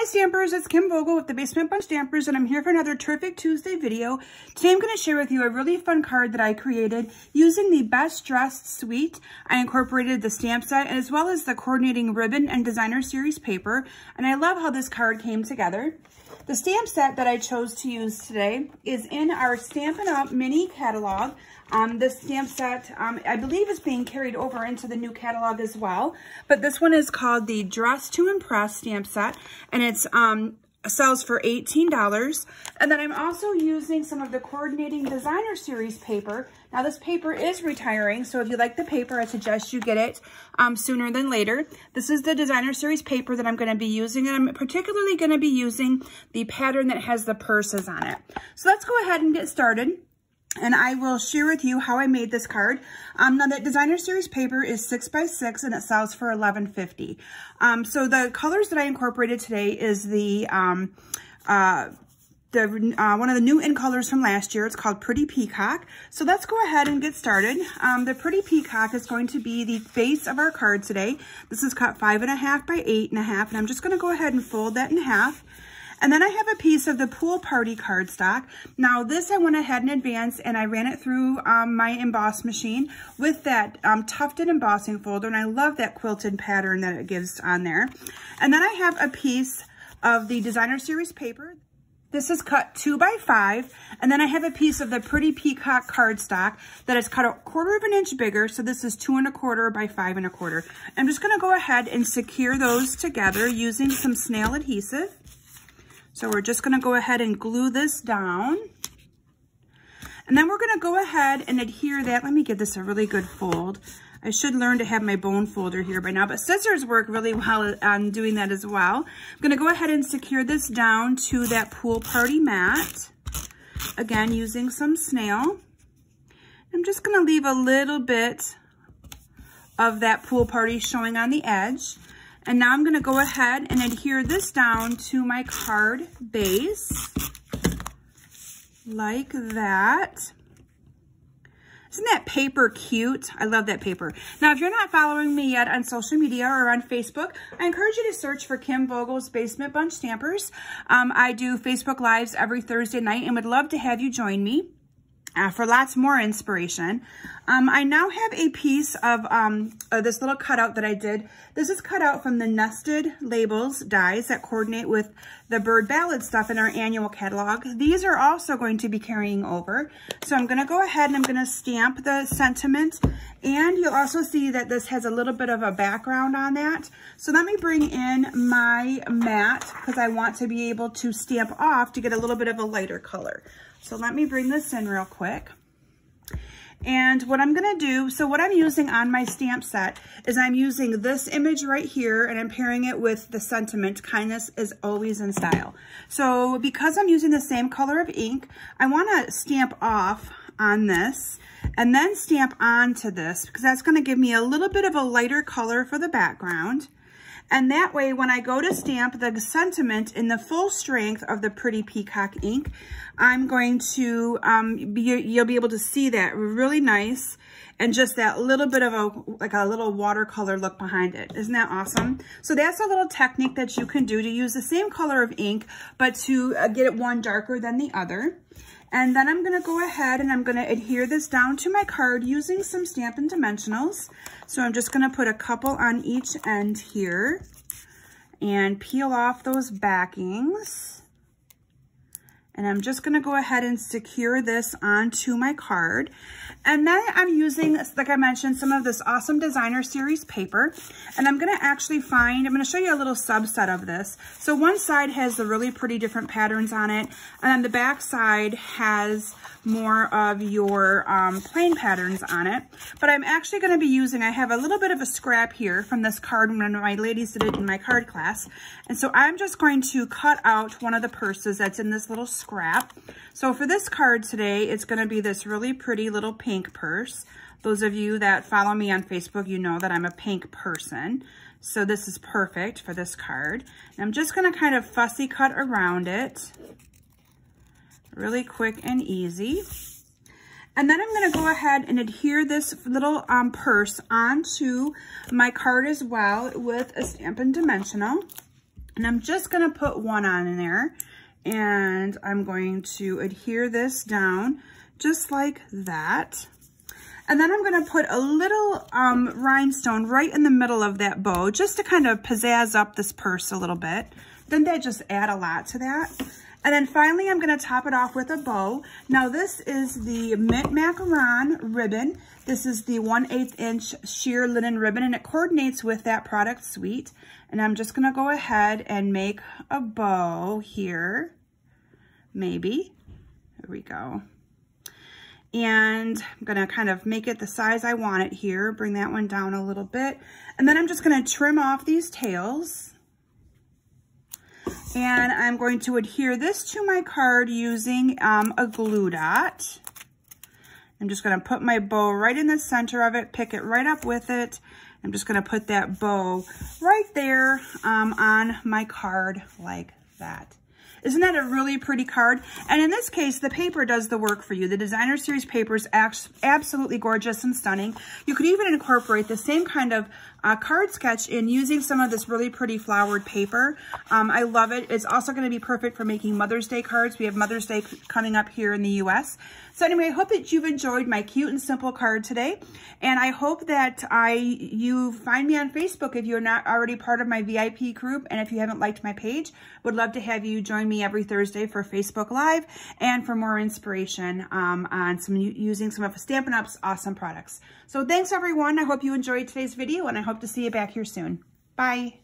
Stampers, it's Kim Vogel with the Basement Bunch Stampers, and I'm here for another terrific Tuesday video. Today I'm going to share with you a really fun card that I created using the Best Dressed Suite. I incorporated the stamp set as well as the coordinating ribbon and designer series paper, and I love how this card came together. The stamp set that I chose to use today is in our Stampin' Up! Mini catalog. This stamp set, I believe, is being carried over into the new catalog as well. But this one is called the Dress to Impress stamp set, and it's sells for $18. And then I'm also using some of the coordinating designer series paper. Now this paper is retiring, so if you like the paper, I suggest you get it sooner than later. This is the designer series paper that I'm going to be using, and I'm particularly going to be using the pattern that has the purses on it. So let's go ahead and get started. And I will share with you how I made this card. Now that designer series paper is 6x6 and it sells for $11.50. So the colors that I incorporated today is the one of the new in colors from last year. It's called Pretty Peacock. So let's go ahead and get started. The Pretty Peacock is going to be the base of our card today. This is cut 5.5 by 8.5, and I'm just going to go ahead and fold that in half. And then I have a piece of the Pool Party cardstock. Now this I went ahead in advance and I ran it through my emboss machine with that tufted embossing folder, and I love that quilted pattern that it gives on there. And then I have a piece of the designer series paper. This is cut 2x5, and then I have a piece of the Pretty Peacock cardstock that is cut 1/4 inch bigger, so this is 2.25 by 5.25. I'm just gonna go ahead and secure those together using some snail adhesive. So we're just gonna go ahead and glue this down. And then we're gonna go ahead and adhere that. Let me give this a really good fold. I should learn to have my bone folder here by now, but scissors work really well on doing that as well. I'm gonna go ahead and secure this down to that Pool Party mat. Again, using some snail. I'm just gonna leave a little bit of that Pool Party showing on the edge. And now I'm gonna go ahead and adhere this down to my card base, like that. Isn't that paper cute? I love that paper. Now, if you're not following me yet on social media or on Facebook, I encourage you to search for Kim Vogel's Basement Bunch Stampers. I do Facebook Lives every Thursday night and would love to have you join me for lots more inspiration. I now have a piece of this little cutout that I did. This is cut out from the Nested Labels dies that coordinate with the Bird Ballad stuff in our annual catalog. These are also going to be carrying over. So I'm going to go ahead and I'm going to stamp the sentiment. And you'll also see that this has a little bit of a background on that. So let me bring in my mat because I want to be able to stamp off to get a little bit of a lighter color. So let me bring this in real quick. And what I'm gonna do, so what I'm using on my stamp set is I'm using this image right here and I'm pairing it with the sentiment, kindness is always in style. So because I'm using the same color of ink, I wanna stamp off on this and then stamp onto this because that's gonna give me a little bit of a lighter color for the background. And that way, when I go to stamp the sentiment in the full strength of the Pretty Peacock ink, I'm going to, you'll be able to see that really nice and just that little bit of a little watercolor look behind it. Isn't that awesome? So that's a little technique that you can do to use the same color of ink, but to get it one darker than the other. And then I'm gonna go ahead and I'm gonna adhere this down to my card using some Stampin' Dimensionals. So I'm just gonna put a couple on each end here and peel off those backings. And I'm just gonna go ahead and secure this onto my card. And then I'm using, like I mentioned, some of this awesome designer series paper. And I'm gonna actually I'm gonna show you a little subset of this. So one side has the really pretty different patterns on it. And then the back side has more of your plain patterns on it. But I'm actually gonna be using, I have a little bit of a scrap here from this card when my ladies did it in my card class. And so I'm just going to cut out one of the purses that's in this little scrap. So for this card today, it's gonna be this really pretty little pink purse. Those of you that follow me on Facebook, you know that I'm a pink person. So this is perfect for this card. And I'm just gonna kind of fussy cut around it. Really quick and easy. And then I'm gonna go ahead and adhere this little purse onto my card as well with a Stampin' Dimensional. And I'm just gonna put one on in there, and I'm going to adhere this down just like that. And then I'm gonna put a little rhinestone right in the middle of that bow, just to kind of pizzazz up this purse a little bit. Then that just add a lot to that. And then finally, I'm gonna top it off with a bow. Now this is the Mint Macaron ribbon. This is the 1/8 inch sheer linen ribbon, and it coordinates with that product suite. And I'm just gonna go ahead and make a bow here, maybe. There we go. And I'm gonna kind of make it the size I want it here, bring that one down a little bit. And then I'm just gonna trim off these tails. And I'm going to adhere this to my card using a glue dot. I'm just gonna put my bow right in the center of it, pick it right up with it. I'm just gonna put that bow right there on my card like that. Isn't that a really pretty card? And in this case, the paper does the work for you. The Designer Series paper is absolutely gorgeous and stunning. You could even incorporate the same kind of card sketch in using some of this really pretty flowered paper. I love it. It's also going to be perfect for making Mother's Day cards. We have Mother's Day coming up here in the US. So anyway, I hope that you've enjoyed my cute and simple card today. And I hope that you find me on Facebook if you're not already part of my VIP group. And if you haven't liked my page, would love to have you join me every Thursday for Facebook Live and for more inspiration on using some of Stampin' Up's awesome products. So thanks everyone. I hope you enjoyed today's video, and I hope to see you back here soon. Bye.